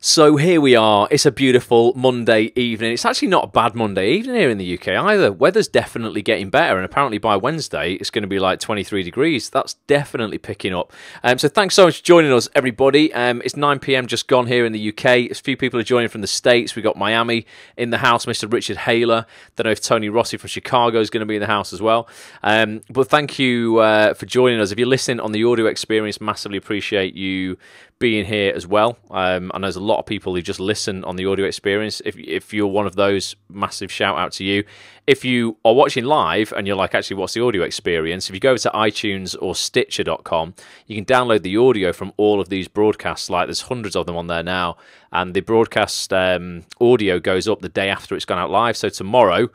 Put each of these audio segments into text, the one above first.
So here we are. It's a beautiful Monday evening. It's actually not a bad Monday evening here in the UK either. Weather's definitely getting better, and apparently by Wednesday it's going to be like 23 degrees. That's definitely picking up. So thanks so much for joining us, everybody. It's 9 p.m. just gone here in the UK. A few people are joining from the States. We've got Miami in the house, Mr. Richard Haler. Don't know if Tony Rossi from Chicago is going to be in the house as well. But thank you for joining us. If you're listening on the audio experience, massively appreciate you being here as well. And there's a lot of people who just listen on the audio experience. If you're one of those, massive shout out to you. If you are watching live and you're like, actually, what's the audio experience? If you go to iTunes or Stitcher.com, you can download the audio from all of these broadcasts. Like, there's hundreds of them on there now, and the broadcast audio goes up the day after it's gone out live. So tomorrow,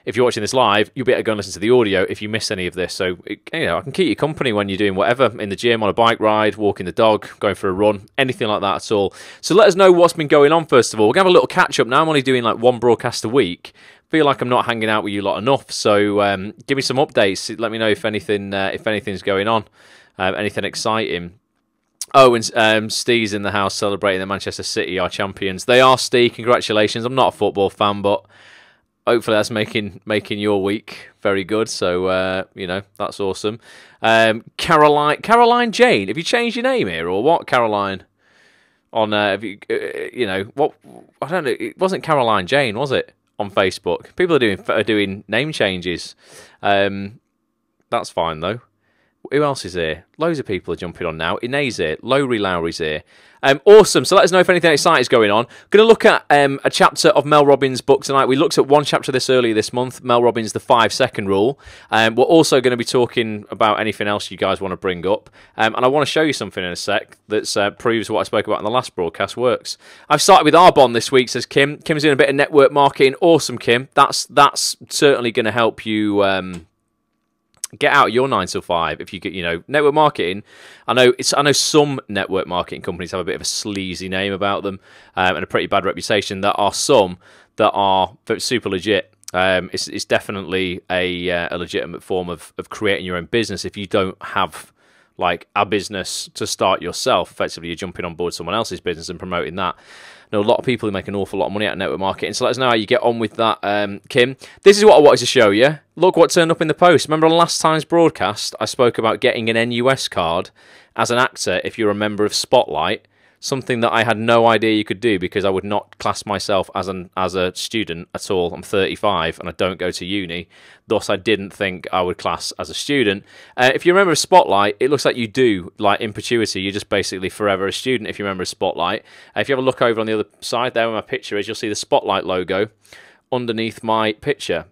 if you're watching this live, you'll be able to go and listen to the audio if you miss any of this. So, I can keep you company when you're doing whatever, in the gym, on a bike ride, walking the dog, going for a run, anything like that at all. So let us know what's been going on, first of all. We're going to have a little catch-up now. I'm only doing like one broadcast a week. Feel like I'm not hanging out with you lot enough. So give me some updates. Let me know if anything's going on, anything exciting. Oh, and Steve's in the house celebrating the Manchester City, our champions. They are, Steve. Congratulations. I'm not a football fan, but hopefully that's making your week very good. So, that's awesome. Caroline Jane, have you changed your name here or what, Caroline? On, have you, what? I don't know. It wasn't Caroline Jane, was it? On Facebook. People are doing name changes. That's fine, though. Who else is here? Loads of people are jumping on now. Inae's here. Lowry's here. Awesome. So let us know if anything exciting is going on. Going to look at a chapter of Mel Robbins' book tonight. We looked at one chapter earlier this month, Mel Robbins' The 5-Second Rule. We're also going to be talking about anything else you guys want to bring up. And I want to show you something in a sec that proves what I spoke about in the last broadcast works. I've started with Arbonne this week, says Kim. Kim's doing a bit of network marketing. Awesome, Kim. That's certainly going to help you get out your 9 to 5 if you get, network marketing. I know some network marketing companies have a bit of a sleazy name about them and a pretty bad reputation. There are some that are super legit. It's definitely a legitimate form of creating your own business. If you don't have like a business to start yourself, effectively you're jumping on board someone else's business and promoting that. I know a lot of people who make an awful lot of money out of network marketing, so let us know how you get on with that, Kim. This is what I wanted to show you. Look what turned up in the post. Remember on last time's broadcast, I spoke about getting an NUS card as an actor if you're a member of Spotlight, something that I had no idea you could do because I would not class myself as a student at all. I'm 35 and I don't go to uni, thus I didn't think I would class as a student. If you're a member of Spotlight, it looks like you do, like in perpetuity, you're just basically forever a student if you're a member of Spotlight. If you have a look over on the other side there where my picture is, you'll see the Spotlight logo underneath my picture.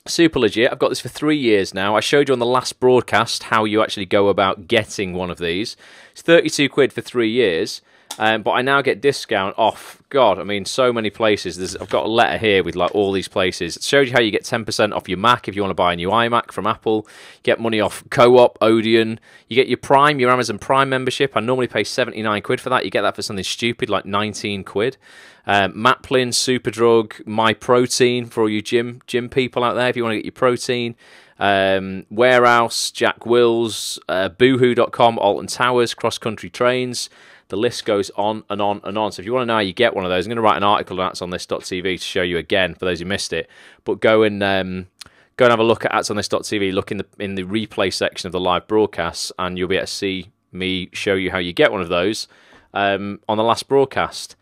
Super legit. I've got this for 3 years now. I showed you on the last broadcast how you actually go about getting one of these. It's 32 quid for 3 years. But I now get discount off, God, I mean, so many places. I've got a letter here with like all these places. It shows you how you get 10% off your Mac if you want to buy a new iMac from Apple. You get money off Co-op, Odeon. You get your Prime, your Amazon Prime membership. I normally pay 79 quid for that. You get that for something stupid like 19 quid. Maplin, Superdrug, MyProtein for all you gym people out there if you want to get your protein. Warehouse, Jack Wills, Boohoo.com, Alton Towers, Cross Country Trains. The list goes on and on and on. So if you want to know how you get one of those, I'm going to write an article on atsonthis.tv to show you again for those who missed it. But go and have a look at atsonthis.tv. Look in the replay section of the live broadcasts, and you'll be able to see me show you how you get one of those on the last broadcast.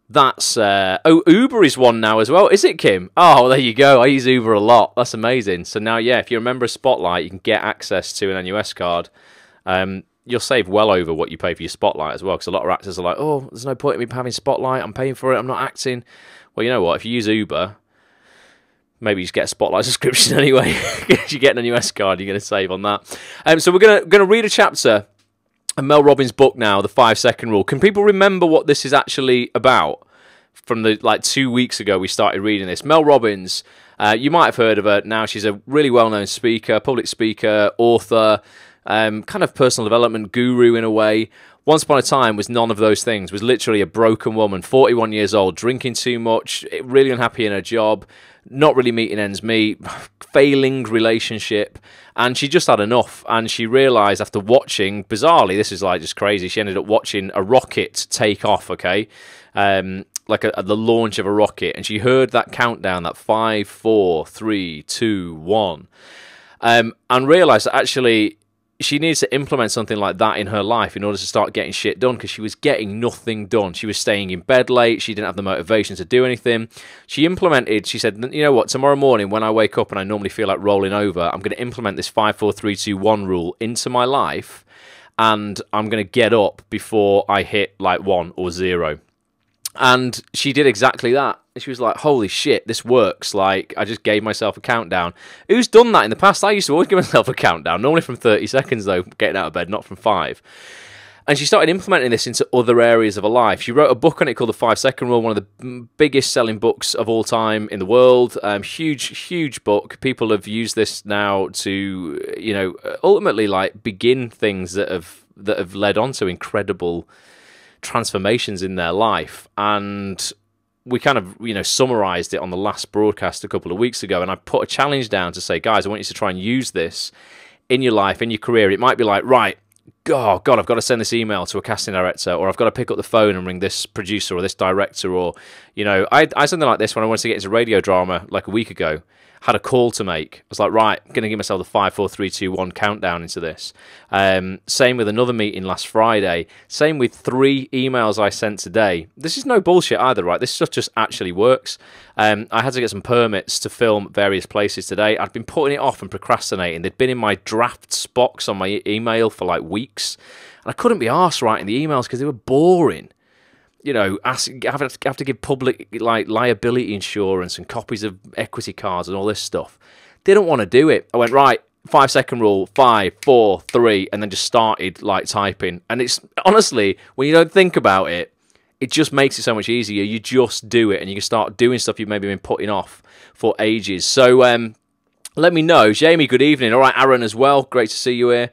That's Uber is one now as well, is it, Kim? Oh, there you go. I use Uber a lot. That's amazing. So now, yeah, if you're a member of Spotlight, you can get access to an NUS card. You'll save well over what you pay for your Spotlight as well, because a lot of actors are like, oh, there's no point in me having Spotlight, I'm paying for it, I'm not acting. Well, you know what, if you use Uber, maybe you just get a Spotlight subscription anyway. If you get an NUS card, you're going to save on that. So we're going to read a chapter of Mel Robbins' book now, The 5-Second Rule. Can people remember what this is actually about? From the 2 weeks ago we started reading this. Mel Robbins, you might have heard of her now. She's a really well-known speaker, public speaker, author, kind of personal development guru in a way. Once upon a time was none of those things, was literally a broken woman, 41 years old, drinking too much, really unhappy in her job, not really meeting ends meet, failing relationship, and she just had enough. And she realised after watching, bizarrely, this is like just crazy, she ended up watching a rocket take off, okay? Like the launch of a rocket, and she heard that countdown, that 5, 4, 3, 2, 1, and realised that actually she needs to implement something like that in her life in order to start getting shit done, because she was getting nothing done. She was staying in bed late. She didn't have the motivation to do anything. She said, you know what, tomorrow morning when I wake up and I normally feel like rolling over, I'm going to implement this 5, 4, 3, 2, 1 rule into my life, and I'm going to get up before I hit like 1 or 0. And she did exactly that. She was like, holy shit, this works. Like, I just gave myself a countdown. Who's done that in the past? I used to always give myself a countdown, normally from 30 seconds, though, getting out of bed, not from 5. And she started implementing this into other areas of her life. She wrote a book on it called The 5-Second Rule, one of the biggest selling books of all time in the world. Huge book. People have used this now to, you know, ultimately, like, begin things that have led on to incredible transformations in their life. And we kind of, you know, summarized it on the last broadcast a couple of weeks ago, and I put a challenge down to say, guys, I want you to try and use this in your life, in your career. It might be like, right, God, I've got to send this email to a casting director, or I've got to pick up the phone and ring this producer or this director, or, you know, I something like this when I wanted to get into radio drama like a week ago. Had a call to make. I was like, right, I'm going to give myself the 5, 4, 3, 2, 1 countdown into this. Same with another meeting last Friday. Same with 3 emails I sent today. This is no bullshit either, right? This stuff just actually works. I had to get some permits to film various places today. I'd been putting it off and procrastinating. They'd been in my drafts box on my email for like weeks. And I couldn't be arsed writing the emails because they were boring. You know, have to give public like liability insurance and copies of equity cards and all this stuff. Didn't want to do it. I went, right, 5-second rule, 5, 4, 3, and then just started like typing. And it's honestly, when you don't think about it, it just makes it so much easier. You just do it, and you can start doing stuff you've maybe been putting off for ages. So let me know. Jamie, good evening. All right, Aaron as well. Great to see you here.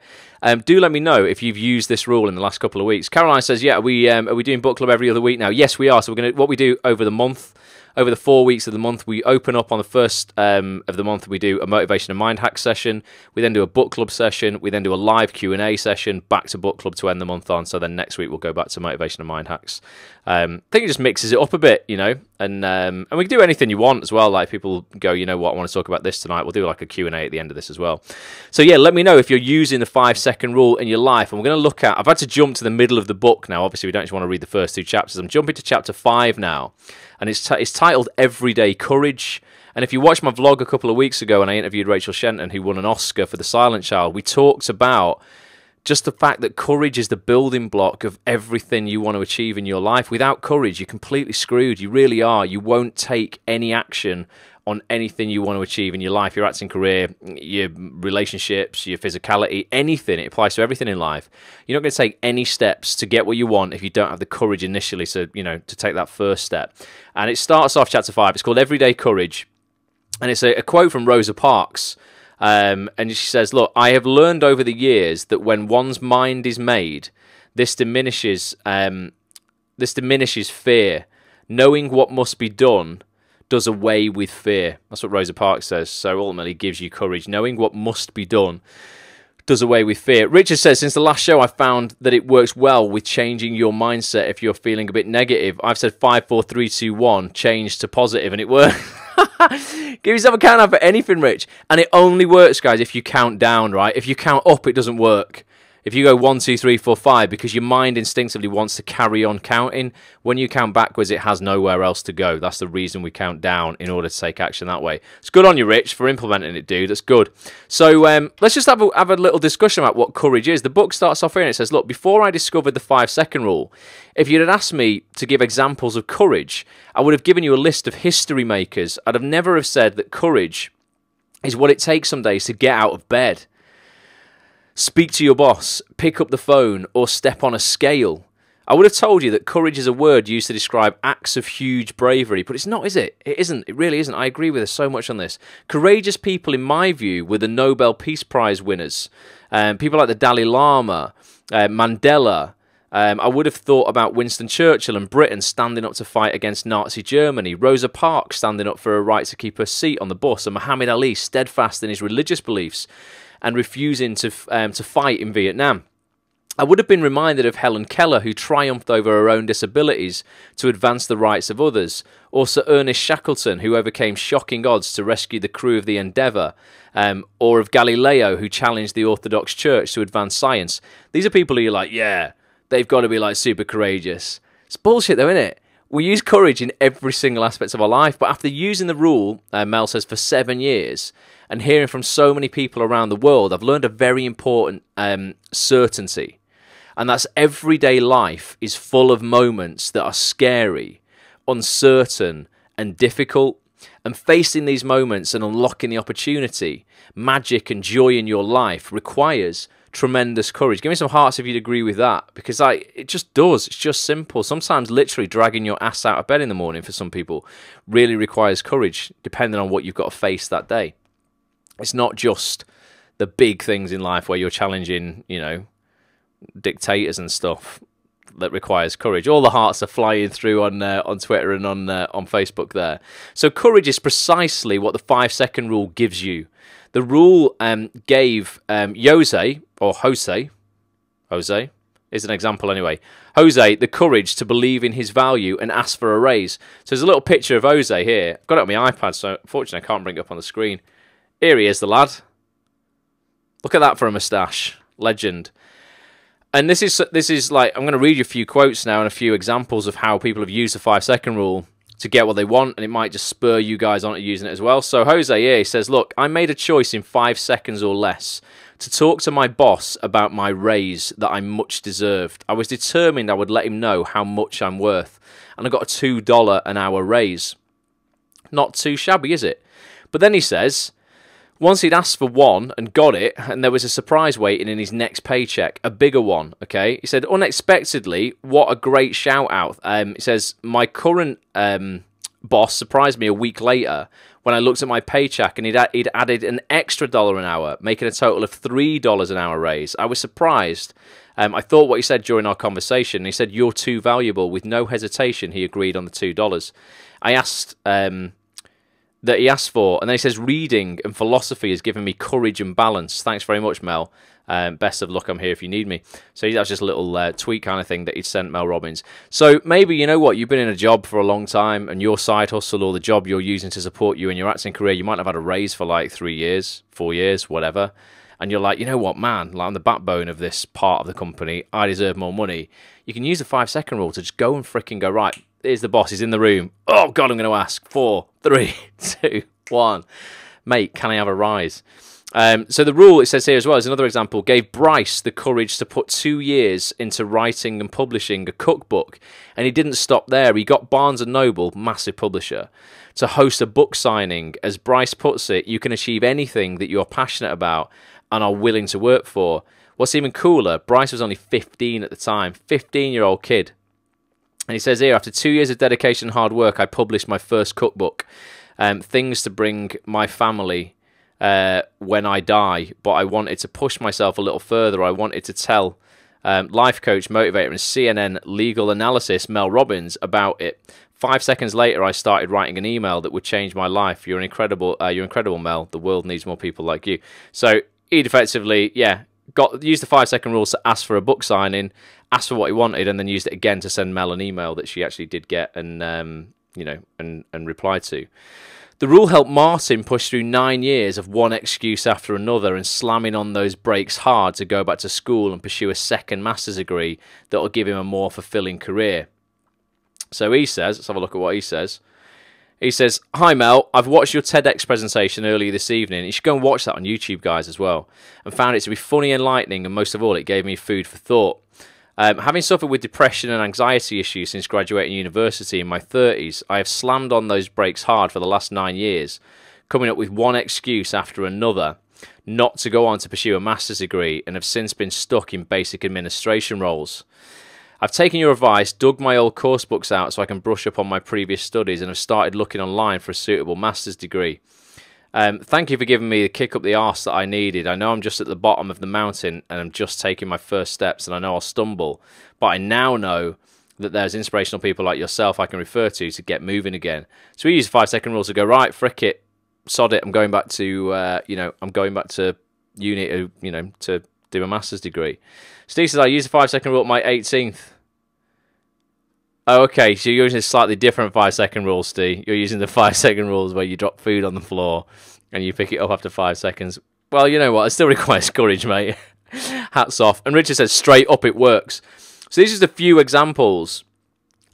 Do let me know if you've used this rule in the last couple of weeks. Caroline says, yeah, are we doing book club every other week now? Yes, we are. So we're going to, what we do over the month, over the 4 weeks of the month, we open up on the first of the month. We do a motivation and mind hack session. We then do a book club session. We then do a live Q&A session, back to book club to end the month on. So then next week we'll go back to motivation and mind hacks. I think it just mixes it up a bit, you know, and we can do anything you want as well. Like people go, you know what, I want to talk about this tonight. We'll do like a Q&A at the end of this as well. So yeah, let me know if you're using the 5-second rule in your life. And we're going to look at, I've had to jump to the middle of the book now. Obviously, we don't just want to read the first 2 chapters. I'm jumping to chapter 5 now. And it's titled Everyday Courage. And if you watched my vlog a couple of weeks ago and I interviewed Rachel Shenton, who won an Oscar for The Silent Child, we talked about just the fact that courage is the building block of everything you want to achieve in your life. Without courage, you're completely screwed. You really are. You won't take any action on anything you want to achieve in your life, your acting career, your relationships, your physicality, anything. It applies to everything in life. You're not going to take any steps to get what you want if you don't have the courage initially to, you know, to take that first step. And it starts off chapter 5. It's called Everyday Courage. And it's a quote from Rosa Parks. And she says, look, I have learned over the years that when one's mind is made, this diminishes fear. Knowing what must be done does away with fear. That's what Rosa Parks says. So ultimately gives you courage. Knowing what must be done does away with fear. Richard says, since the last show, I found that it works well with changing your mindset if you're feeling a bit negative. I've said 5, 4, 3, 2, 1, change to positive, and it works. Give yourself a countdown for anything, Rich. And it only works, guys, if you count down, right? If you count up, it doesn't work. If you go 1, 2, 3, 4, 5, because your mind instinctively wants to carry on counting, when you count backwards, it has nowhere else to go. That's the reason we count down, in order to take action that way. It's good on you, Rich, for implementing it, dude. That's good. So let's just have a little discussion about what courage is. The book starts off here and it says, look, before I discovered the 5-second rule, if you'd had asked me to give examples of courage, I would have given you a list of history makers. I'd have never have said that courage is what it takes some days to get out of bed, speak to your boss, pick up the phone, or step on a scale. I would have told you that courage is a word used to describe acts of huge bravery, but it's not, is it? It isn't. It really isn't. I agree with her so much on this. Courageous people, in my view, were the Nobel Peace Prize winners. People like the Dalai Lama, Mandela, I would have thought about Winston Churchill and Britain standing up to fight against Nazi Germany, Rosa Parks standing up for her right to keep her seat on the bus, and Muhammad Ali steadfast in his religious beliefs and refusing to fight in Vietnam. I would have been reminded of Helen Keller, who triumphed over her own disabilities to advance the rights of others, or Sir Ernest Shackleton, who overcame shocking odds to rescue the crew of the Endeavour, or of Galileo, who challenged the Orthodox Church to advance science. These are people who you're like, yeah, they've got to be like super courageous. It's bullshit though, isn't it? We use courage in every single aspect of our life, but after using the rule, Mel says, for 7 years, and hearing from so many people around the world, I've learned a very important certainty. And that's everyday life is full of moments that are scary, uncertain, and difficult. And facing these moments and unlocking the opportunity, magic and joy in your life requires tremendous courage. Give me some hearts if you'd agree with that, because it just does. It's just simple. Sometimes literally dragging your ass out of bed in the morning for some people really requires courage, depending on what you've got to face that day. It's not just the big things in life where you're challenging, you know, dictators and stuff that requires courage. All the hearts are flying through on Twitter and on Facebook there. So courage is precisely what the 5-second rule gives you. The rule gave Jose is an example anyway. Jose the courage to believe in his value and ask for a raise. So there's a little picture of Jose here. I've got it on my iPad, so unfortunately I can't bring it up on the screen. Here he is, the lad. Look at that for a moustache. Legend. And this is like, I'm going to read you a few quotes now and a few examples of how people have used the 5-second rule to get what they want, and it might just spur you guys on to using it as well. So Jose here, he says, look, I made a choice in 5 seconds or less to talk to my boss about my raise that I much deserved. I was determined I would let him know how much I'm worth, and I got a $2 an hour raise. Not too shabby, is it? But then he says, once he'd asked for one and got it, and there was a surprise waiting in his next paycheck, a bigger one, okay? He said, unexpectedly, what a great shout-out. He says, my current boss surprised me a week later when I looked at my paycheck, and he'd added an extra $1 an hour, making a total of $3 an hour raise. I was surprised. I thought what he said during our conversation. He said, you're too valuable. With no hesitation, he agreed on the $2. I asked... that he asked for, and then he says, reading and philosophy has given me courage and balance. Thanks very much, Mel. Best of luck, I'm here if you need me. So that's just a little tweet kind of thing that he'd sent Mel Robbins. So maybe, you know what, you've been in a job for a long time, and your side hustle or the job you're using to support you in your acting career, you might have had a raise for like 3 years, 4 years, whatever. And you're like, you know what, man, like I'm the backbone of this part of the company. I deserve more money. You can use the 5-second rule to just go and freaking go, right, here's the boss, he's in the room. Oh, God, I'm going to ask. 4, 3, 2, 1. Mate, can I have a rise? So the rule, it says here as well, is another example, gave Bryce the courage to put 2 years into writing and publishing a cookbook. And he didn't stop there. He got Barnes & Noble, massive publisher, to host a book signing. As Bryce puts it, you can achieve anything that you're passionate about and are willing to work for. What's even cooler, Bryce was only 15 at the time, 15-year-old kid. And he says here, after 2 years of dedication and hard work, I published my first cookbook, Things to Bring My Family When I Die. But I wanted to push myself a little further. I wanted to tell life coach, motivator, and CNN legal analysis, Mel Robbins, about it. 5 seconds later, I started writing an email that would change my life. You're incredible, Mel. The world needs more people like you. So he'd effectively, used the 5-second rule to ask for a book signing, asked for what he wanted, and then used it again to send Mel an email that she actually did get and replied to. The rule helped Martin push through 9 years of one excuse after another and slamming on those brakes hard to go back to school and pursue a second master's degree that will give him a more fulfilling career. So he says, let's have a look at what he says. He says, hi Mel, I've watched your TEDx presentation earlier this evening. You should go and watch that on YouTube, guys, as well. And found it to be funny, enlightening, and most of all, it gave me food for thought. Having suffered with depression and anxiety issues since graduating university in my 30s, I have slammed on those brakes hard for the last 9 years, coming up with one excuse after another not to go on to pursue a master's degree, and have since been stuck in basic administration roles. I've taken your advice, dug my old course books out so I can brush up on my previous studies, and have started looking online for a suitable master's degree. Thank you for giving me the kick up the arse that I needed. I know I'm just at the bottom of the mountain and I'm just taking my first steps and I know I'll stumble. But I now know that there's inspirational people like yourself I can refer to get moving again. So we use 5-second rules to go, right, frick it, sod it, I'm going back to, I'm going back to uni, to do a master's degree. Steve says, I use the 5-second rule at my 18th. Oh, okay, so you're using a slightly different 5-second rule, Steve. You're using the 5-second rules where you drop food on the floor and you pick it up after 5 seconds. Well, you know what? It still requires courage, mate. Hats off. And Richard says, straight up, it works. So these are just a few examples.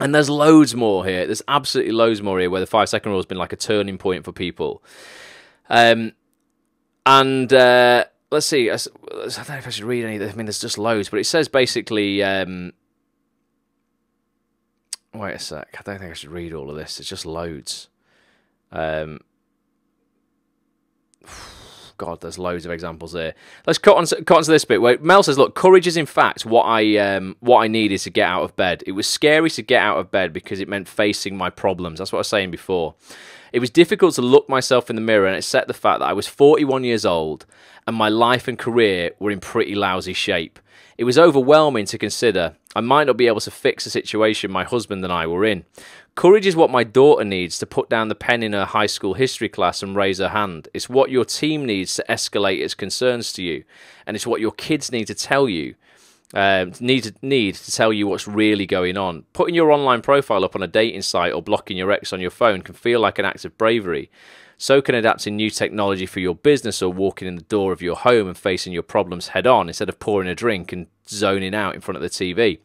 And there's loads more here. There's absolutely loads more here where the 5-second rule has been like a turning point for people. Let's see. I don't know if I should read any of this. I mean, there's just loads. But it says basically... wait a sec. I don't think I should read all of this. It's just loads. God, there's loads of examples here. Let's cut on to this bit where Mel says, look, courage is in fact what I needed to get out of bed. It was scary to get out of bed because it meant facing my problems. That's what I was saying before. It was difficult to look myself in the mirror and accept the fact that I was 41 years old and my life and career were in pretty lousy shape. It was overwhelming to consider I might not be able to fix the situation my husband and I were in. Courage is what my daughter needs to put down the pen in her high school history class and raise her hand. It's what your team needs to escalate its concerns to you. And it's what your kids need to tell you. Need to tell you what's really going on. Putting your online profile up on a dating site or blocking your ex on your phone can feel like an act of bravery. So can adapting new technology for your business or walking in the door of your home and facing your problems head on instead of pouring a drink and zoning out in front of the TV.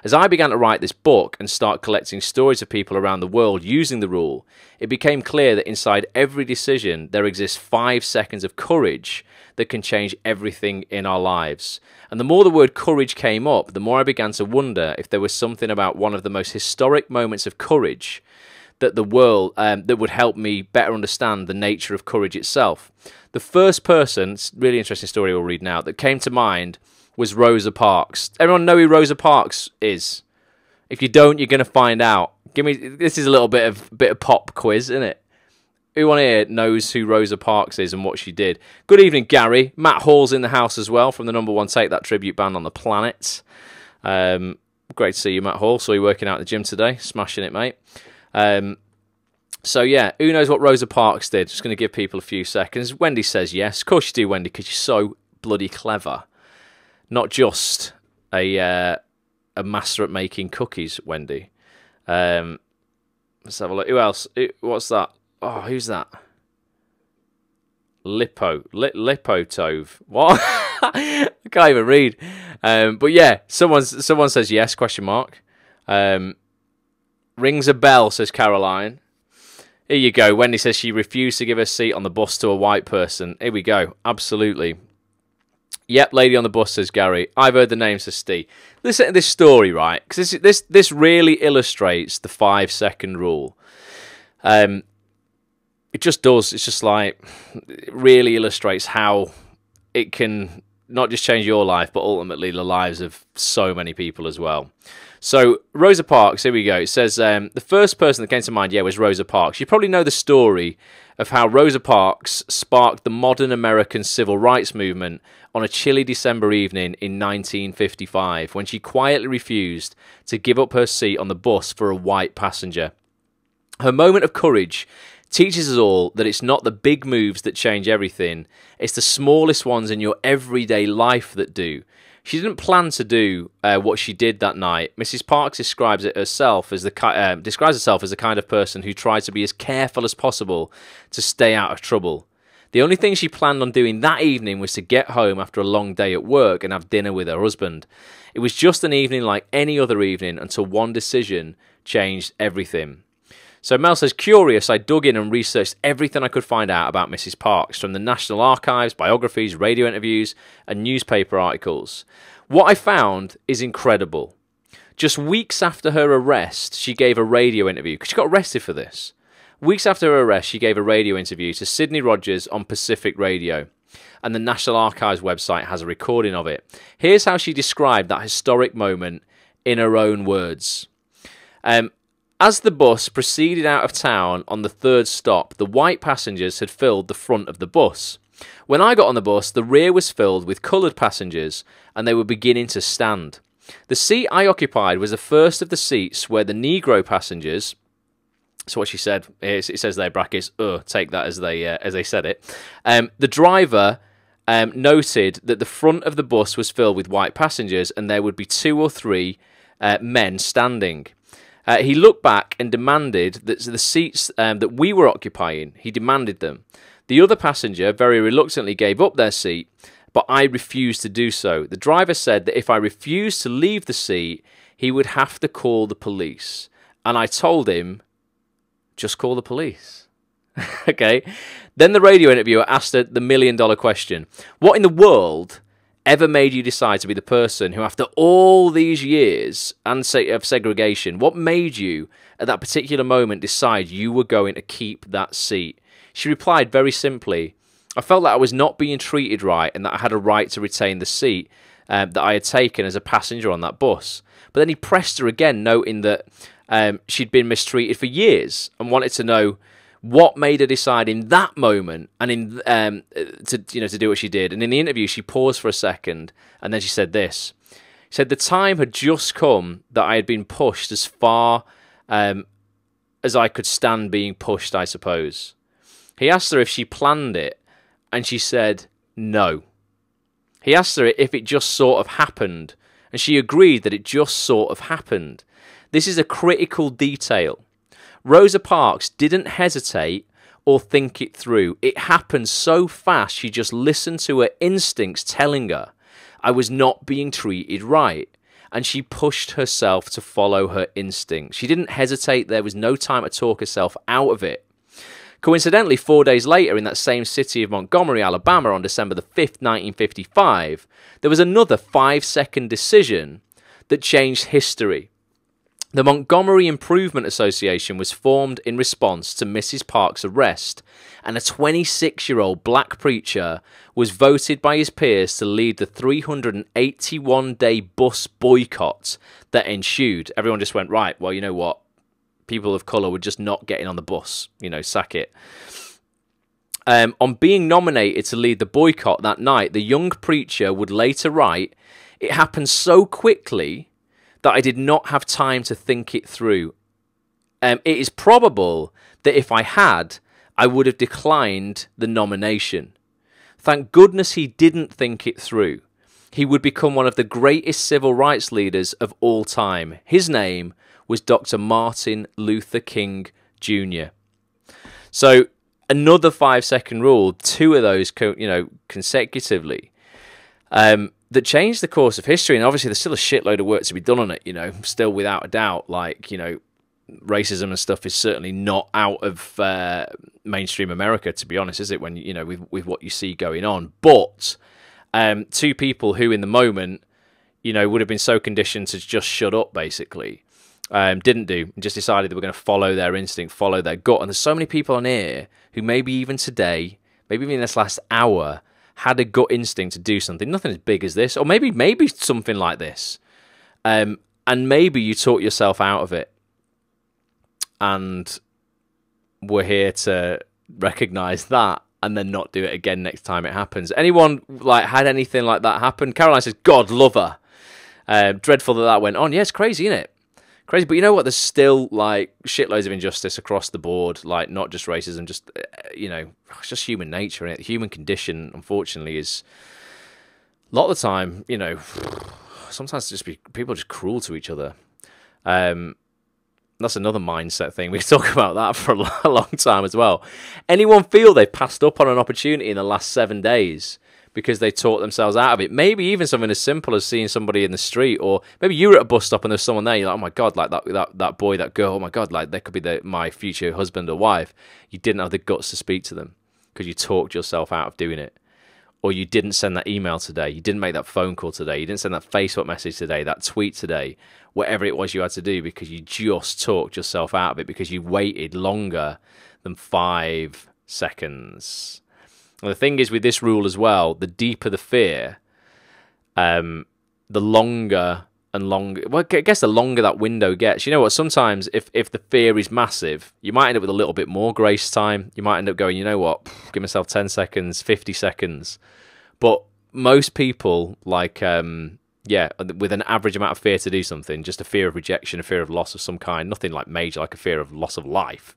As I began to write this book and start collecting stories of people around the world using the rule, it became clear that inside every decision there exists 5 seconds of courage that can change everything in our lives. And the more the word courage came up, the more I began to wonder if there was something about one of the most historic moments of courage that the world that would help me better understand the nature of courage itself. The first person, really interesting story we'll read now, that came to mind was Rosa Parks. Everyone know who Rosa Parks is? If you don't, you're going to find out. This is a little bit of pop quiz, isn't it? Who here knows who Rosa Parks is and what she did? Good evening, Gary. Matt Hall's in the house as well from the #1 Take That tribute band on the planet. Great to see you, Matt Hall. Saw you working out at the gym today. Smashing it, mate. So yeah, who knows what Rosa Parks did? Just going to give people a few seconds. Wendy says yes. Of course you do, Wendy, because you're so bloody clever. Not just a master at making cookies, Wendy. Let's have a look. Who else? What's that? Oh, who's that? Lipotove. What? I can't even read. But yeah, someone says yes, question mark. Rings a bell, says Caroline. Here you go. Wendy says she refused to give her seat on the bus to a white person. Here we go. Absolutely. Yep, lady on the bus, says Gary. I've heard the name, says Steve. Listen to this story, right? Because this really illustrates the 5-second rule. It just does. It's just like, it really illustrates how it can not just change your life, but ultimately the lives of so many people as well. So, Rosa Parks, here we go. It says, the first person that came to mind, was Rosa Parks. You probably know the story of how Rosa Parks sparked the modern American civil rights movement on a chilly December evening in 1955, when she quietly refused to give up her seat on the bus for a white passenger. Her moment of courage teaches us all that it's not the big moves that change everything, it's the smallest ones in your everyday life that do. She didn't plan to do what she did that night. Mrs. Parks describes herself as the kind of person who tried to be as careful as possible to stay out of trouble. The only thing she planned on doing that evening was to get home after a long day at work and have dinner with her husband. It was just an evening like any other evening until one decision changed everything. So Mel says, curious, I dug in and researched everything I could find out about Mrs. Parks, from the National Archives, biographies, radio interviews, and newspaper articles. What I found is incredible. Just weeks after her arrest, she gave a radio interview, because she got arrested for this. Weeks after her arrest, she gave a radio interview to Sidney Rogers on Pacific Radio, and the National Archives website has a recording of it. Here's how she described that historic moment in her own words. As the bus proceeded out of town on the third stop, the white passengers had filled the front of the bus. When I got on the bus, the rear was filled with coloured passengers, and they were beginning to stand. The seat I occupied was the first of the seats where the Negro passengers... So what she said, it says there, brackets, take that as they said it. The driver noted that the front of the bus was filled with white passengers, and there would be 2 or 3 men standing. He looked back and demanded that the seats that we were occupying, he demanded them. The other passenger very reluctantly gave up their seat, but I refused to do so. The driver said that if I refused to leave the seat, he would have to call the police. And I told him, just call the police. Okay. Then the radio interviewer asked the $1 million question. What in the world ever made you decide to be the person who, after all these years of segregation, what made you at that particular moment decide you were going to keep that seat? She replied very simply, I felt that I was not being treated right and that I had a right to retain the seat that I had taken as a passenger on that bus. But then he pressed her again, noting that she'd been mistreated for years, and wanted to know what made her decide in that moment and to do what she did. And in the interview, she paused for a second, and then she said this. She said, the time had just come that I had been pushed as far as I could stand being pushed, I suppose. He asked her if she planned it, and she said no. He asked her if it just sort of happened, and she agreed that it just sort of happened. This is a critical detail. Rosa Parks didn't hesitate or think it through. It happened so fast, she just listened to her instincts telling her I was not being treated right, and she pushed herself to follow her instincts. She didn't hesitate. There was no time to talk herself out of it. Coincidentally, 4 days later, in that same city of Montgomery, Alabama, on December the 5th, 1955, there was another 5-second decision that changed history. The Montgomery Improvement Association was formed in response to Mrs. Parks' arrest, and a 26-year-old black preacher was voted by his peers to lead the 381-day bus boycott that ensued. Everyone just went, right, well, you know what? People of colour were just not getting on the bus. Sack it. On being nominated to lead the boycott that night, the young preacher would later write, it happened so quickly that I did not have time to think it through. It is probable that if I had, I would have declined the nomination. Thank goodness he didn't think it through. He would become one of the greatest civil rights leaders of all time. His name was Dr. Martin Luther King Jr. So another 5-second rule, 2 of those, consecutively, that changed the course of history. And obviously there's still a shitload of work to be done on it, still without a doubt. Racism and stuff is certainly not out of mainstream America, to be honest, is it? When, with what you see going on. But 2 people who in the moment, would have been so conditioned to just shut up, basically, didn't do, and just decided they were going to follow their instinct, follow their gut. And there's so many people on here who maybe even today, maybe even in this last hour, had a gut instinct to do something, nothing as big as this, or maybe something like this, and maybe you talked yourself out of it, and we're here to recognise that and then not do it again next time it happens. Anyone had anything like that happen? Caroline says, God love her. Dreadful that went on. Yeah, it's crazy, isn't it? Crazy, but you know what? There's still shitloads of injustice across the board. Not just racism, just it's just human nature. And the human condition, unfortunately, is a lot of the time. Sometimes people are just cruel to each other. That's another mindset thing. We talk about that for a long time as well. Anyone feel they passed up on an opportunity in the last 7 days because they talked themselves out of it? Maybe even something as simple as seeing somebody in the street, or maybe you were at a bus stop and there's someone there. You're like, oh my God, that boy, that girl. Oh my God, they could be my future husband or wife. You didn't have the guts to speak to them because you talked yourself out of doing it. Or you didn't send that email today. You didn't make that phone call today. You didn't send that Facebook message today, that tweet today, whatever it was you had to do, because you just talked yourself out of it because you waited longer than 5 seconds. And the thing is with this rule as well, the deeper the fear, the longer and longer. Well, I guess the longer that window gets, you know what? Sometimes if the fear is massive, you might end up with a little bit more grace time. You might end up going, you know what? Give myself 10 seconds, 50 seconds. But most people, like, yeah, with an average amount of fear to do something, just a fear of rejection, a fear of loss of some kind, nothing like major, like a fear of loss of life.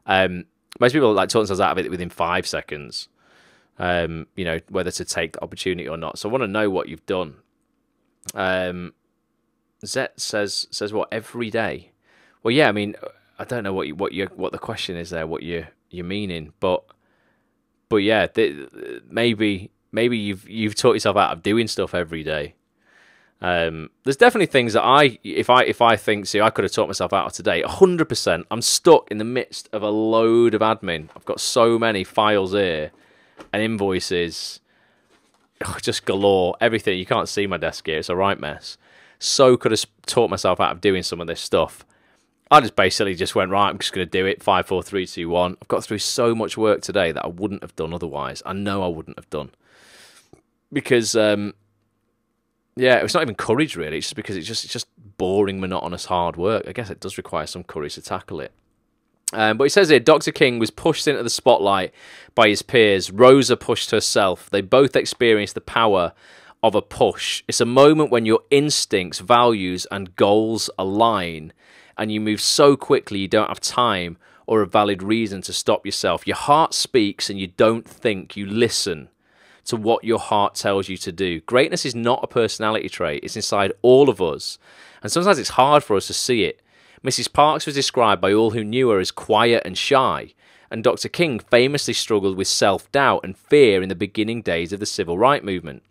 Most people like talk themselves out of it within 5 seconds. You know, whether to take the opportunity or not. So I want to know what you've done. Zet says what, every day? Well, yeah, I mean, I don't know what the question is there, what you're meaning, but yeah, maybe you've taught yourself out of doing stuff every day. There's definitely things that if I think, see, I could have taught myself out of today. 100%. I'm stuck in the midst of a load of admin. I've got so many files here and invoices, just galore. Everything. You can't see my desk here. It's a right mess. So could have taught myself out of doing some of this stuff. I just basically just went, right, I'm just going to do it. 5, 4, 3, 2, 1. I've got through so much work today that I wouldn't have done otherwise. I know I wouldn't have done. Because, yeah, it's not even courage, really. It's just because it's just boring, monotonous, hard work. I guess it does require some courage to tackle it. But he says here, Dr. King was pushed into the spotlight by his peers. Rosa pushed herself. They both experienced the power of a push. It's a moment when your instincts, values, and goals align, and you move so quickly you don't have time or a valid reason to stop yourself. Your heart speaks and you don't think, you listen to what your heart tells you to do. Greatness is not a personality trait. It's inside all of us. And sometimes it's hard for us to see it. Mrs. Parks was described by all who knew her as quiet and shy, and Dr. King famously struggled with self-doubt and fear in the beginning days of the civil rights movement.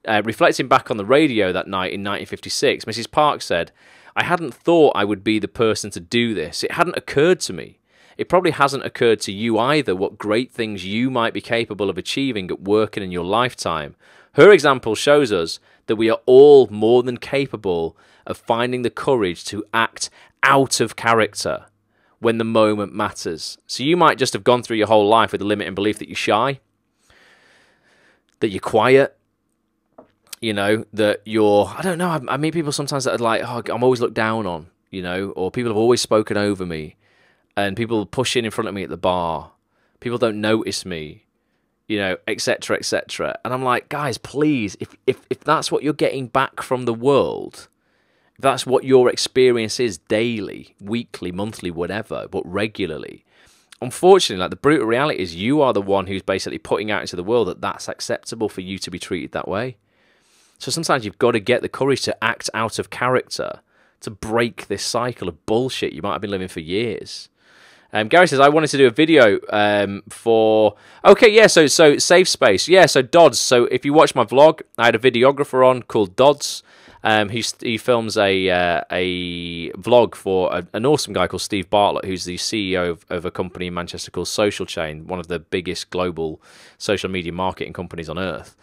Reflecting back on the radio that night in 1956, Mrs. Parks said, "I hadn't thought I would be the person to do this. It hadn't occurred to me. It probably hasn't occurred to you either what great things you might be capable of achieving at work and in your lifetime." Her example shows us that we are all more than capable of finding the courage to act out of character when the moment matters. So you might just have gone through your whole life with the limiting belief that you're shy, that you're quiet, you know, that you're, I don't know, I meet people sometimes that are like, oh, I'm always looked down on, you know, or people have always spoken over me, and people push in front of me at the bar, people don't notice me, you know, etc., etc. And I'm like, guys, please, if that's what you're getting back from the world, if that's what your experience is daily, weekly, monthly, whatever, but regularly, unfortunately, like, the brutal reality is you are the one who's basically putting out into the world that that's acceptable for you to be treated that way. So sometimes you've got to get the courage to act out of character to break this cycle of bullshit you might have been living for years. Gary says, I wanted to do a video for... Okay, yeah, so Safe Space. Yeah, so Dodds. So if you watch my vlog, I had a videographer on called Dodds. He films a vlog for an awesome guy called Steve Bartlett, who's the CEO of a company in Manchester called Social Chain, one of the biggest global social media marketing companies on earth.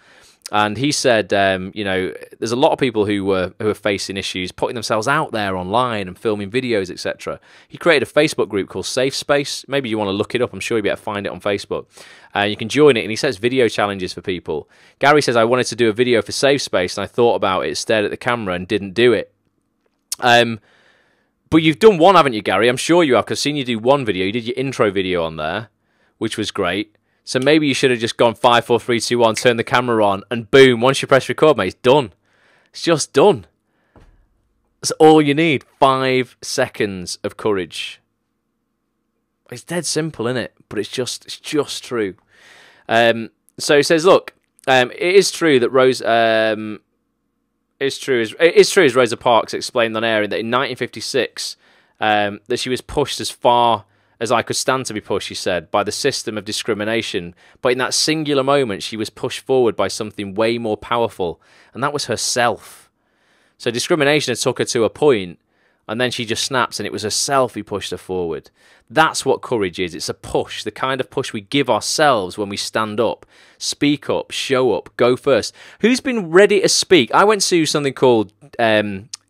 And he said, you know, there's a lot of people who are facing issues, putting themselves out there online and filming videos, etc. He created a Facebook group called Safe Space. Maybe you want to look it up. I'm sure you'll be able to find it on Facebook. You can join it, and he sets video challenges for people. Gary says, I wanted to do a video for Safe Space, and I thought about it, stared at the camera, and didn't do it. But you've done one, haven't you, Gary? I'm sure you have, because I've seen you do one video. You did your intro video on there, which was great. So maybe you should have just gone 5, 4, 3, 2, 1, turn the camera on, and boom, once you press record, mate, it's done. It's just done. That's all you need. 5 seconds of courage. It's dead simple, isn't it? But it's just true. So he says, look, it is true that it is true as Rosa Parks explained on air that in 1956 that she was pushed as far as I could stand to be pushed, she said, by the system of discrimination. But in that singular moment, she was pushed forward by something way more powerful, and that was herself. So discrimination had took her to a point, and then she just snaps, and it was herself who pushed her forward. That's what courage is. It's a push, the kind of push we give ourselves when we stand up, speak up, show up, go first. Who's been ready to speak? I went to something called...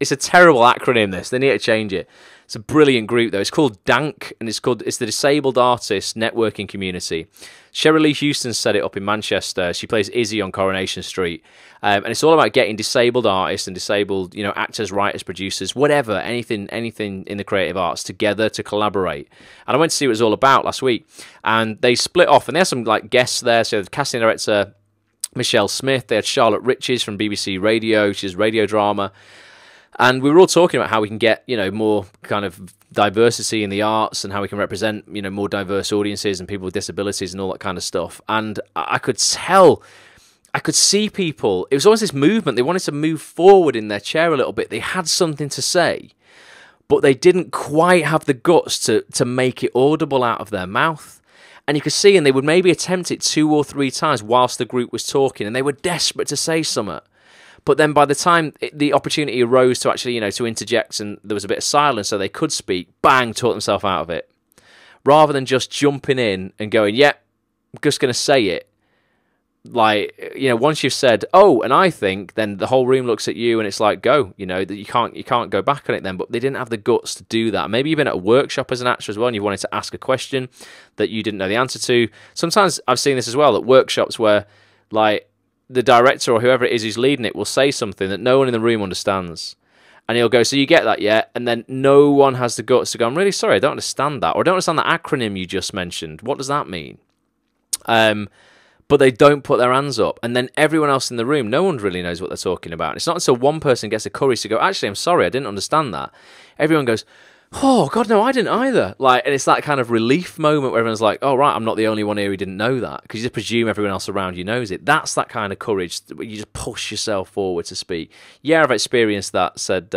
It's a terrible acronym, this. They need to change it. It's a brilliant group, though. It's called DANC, and it's the Disabled Artists Networking Community. Shirley Lee Houston set it up in Manchester. She plays Izzy on Coronation Street. And it's all about getting disabled artists and disabled, actors, writers, producers, whatever, anything in the creative arts together to collaborate. And I went to see what it was all about last week. And they split off, and they had some guests there. So the casting director, Michelle Smith. They had Charlotte Riches from BBC Radio. She's radio drama. And we were all talking about how we can get, more kind of diversity in the arts and how we can represent, more diverse audiences and people with disabilities and all that kind of stuff. And I could see people, it was almost this movement. They wanted to move forward in their chair a little bit. They had something to say, but they didn't quite have the guts to make it audible out of their mouth. And you could see, and they would maybe attempt it 2 or 3 times whilst the group was talking, and they were desperate to say something. But then by the time the opportunity arose to actually, to interject and there was a bit of silence so they could speak, bang, talked themselves out of it. Rather than just jumping in and going, yep, I'm just going to say it. Once you've said, oh, and I think, then the whole room looks at you and it's like, go, that you can't go back on it then. But they didn't have the guts to do that. Maybe you've been at a workshop as an actor as well and you wanted to ask a question that you didn't know the answer to. Sometimes I've seen this as well at workshops where, the director or whoever it is who's leading it will say something that no one in the room understands. And he'll go, so you get that yet? And then no one has the guts to go, I'm really sorry, I don't understand that. Or I don't understand the acronym you just mentioned. What does that mean? But they don't put their hands up. And then everyone else in the room, no one really knows what they're talking about. It's not until one person gets the courage to go, actually, I'm sorry, I didn't understand that. Everyone goes, oh, God, no, I didn't either. And it's that kind of relief moment where everyone's like, oh, right, I'm not the only one here who didn't know that. Because you just presume everyone else around you knows it. That's that kind of courage where you just push yourself forward to speak. Yeah, I've experienced that, said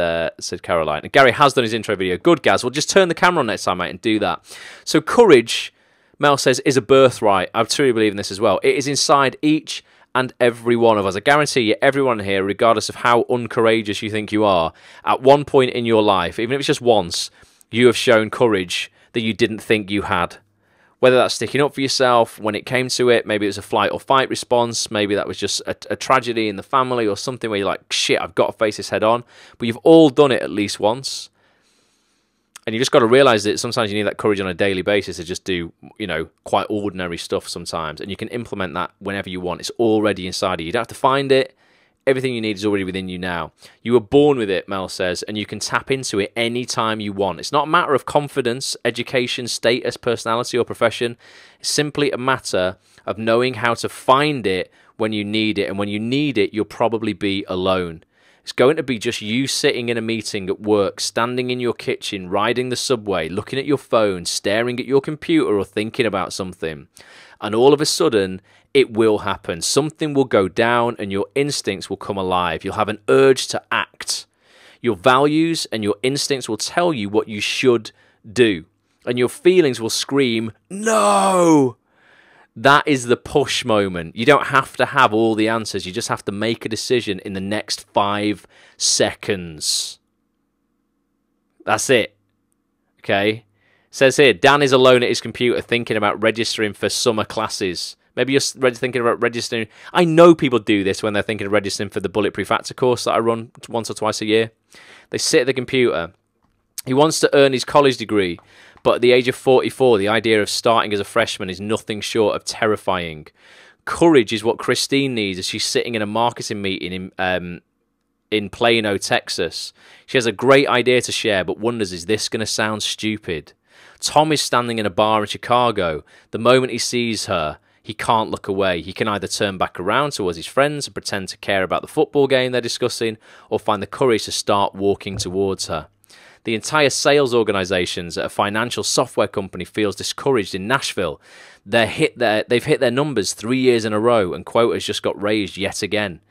Caroline. And Gary has done his intro video. Good, Gaz. Well, just turn the camera on next time, mate, and do that. So courage, Mel says, is a birthright. I truly believe in this as well. It is inside each and every one of us. I guarantee you, everyone here, regardless of how uncourageous you think you are, at one point in your life, even if it's just once, you have shown courage that you didn't think you had. Whether that's sticking up for yourself when it came to it, maybe it was a flight or fight response, maybe that was just a tragedy in the family or something where you're like, shit, I've got to face this head on. But you've all done it at least once. And you just got to realise that sometimes you need that courage on a daily basis to just do, quite ordinary stuff sometimes. And you can implement that whenever you want. It's already inside of you. You don't have to find it. Everything you need is already within you now. You were born with it, Mel says, and you can tap into it anytime you want. It's not a matter of confidence, education, status, personality, or profession. It's simply a matter of knowing how to find it when you need it. And when you need it, you'll probably be alone. It's going to be just you sitting in a meeting at work, standing in your kitchen, riding the subway, looking at your phone, staring at your computer or thinking about something. And all of a sudden, it will happen. Something will go down and your instincts will come alive. You'll have an urge to act. Your values and your instincts will tell you what you should do. And your feelings will scream, no! That is the push moment. You don't have to have all the answers. You just have to make a decision in the next 5 seconds. That's it. Okay? It says here, Dan is alone at his computer thinking about registering for summer classes. Maybe you're thinking about registering. I know people do this when they're thinking of registering for the Bulletproof Actor course that I run once or twice a year. They sit at the computer. He wants to earn his college degree, but at the age of 44, the idea of starting as a freshman is nothing short of terrifying. Courage is what Christine needs as she's sitting in a marketing meeting in Plano, Texas. She has a great idea to share, but wonders, is this going to sound stupid? Tom is standing in a bar in Chicago. The moment he sees her, he can't look away. He can either turn back around towards his friends and pretend to care about the football game they're discussing, or find the courage to start walking towards her. The entire sales organizations at a financial software company feels discouraged in Nashville. They've hit their numbers 3 years in a row, and quotas just got raised yet again.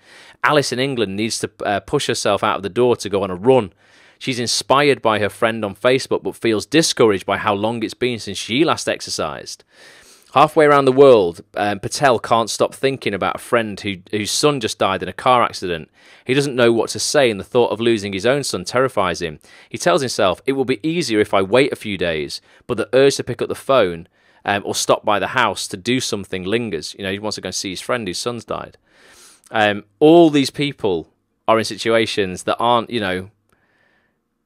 Alice in England needs to push herself out of the door to go on a run. She's inspired by her friend on Facebook, but feels discouraged by how long it's been since she last exercised. Halfway around the world, Patel can't stop thinking about a friend whose son just died in a car accident. He doesn't know what to say, and the thought of losing his own son terrifies him. He tells himself, it will be easier if I wait a few days, but the urge to pick up the phone or stop by the house to do something lingers. He wants to go and see his friend whose son's died. All these people are in situations that aren't,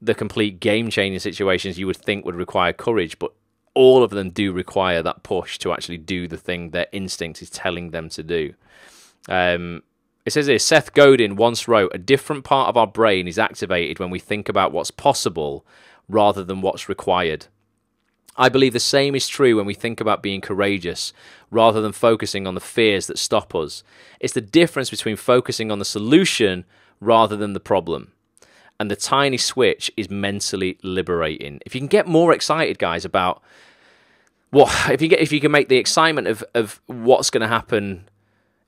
the complete game-changing situations you would think would require courage, but all of them do require that push to actually do the thing their instinct is telling them to do. It says here, Seth Godin once wrote, a different part of our brain is activated when we think about what's possible rather than what's required. I believe the same is true when we think about being courageous rather than focusing on the fears that stop us. It's the difference between focusing on the solution rather than the problem. And the tiny switch is mentally liberating. If you can get more excited, guys, about if you can make the excitement of what's going to happen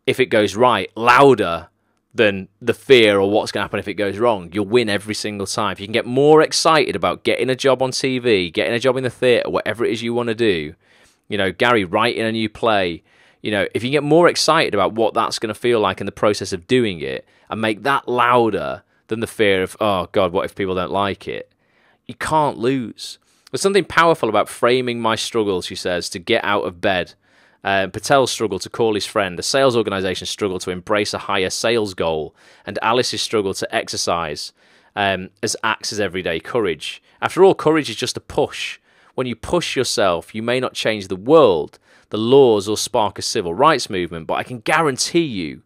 if it goes right louder than the fear or what's going to happen if it goes wrong, you'll win every single time. If you can get more excited about getting a job on TV, getting a job in the theatre, whatever it is you want to do, Gary, writing a new play, if you get more excited about what that's going to feel like in the process of doing it and make that louder than the fear of, oh God, what if people don't like it? You can't lose. There's something powerful about framing my struggle, she says, to get out of bed. Patel's struggle to call his friend, a sales organization's struggle to embrace a higher sales goal, and Alice's struggle to exercise acts as everyday courage. After all, courage is just a push. When you push yourself, you may not change the world, the laws, or spark a civil rights movement, but I can guarantee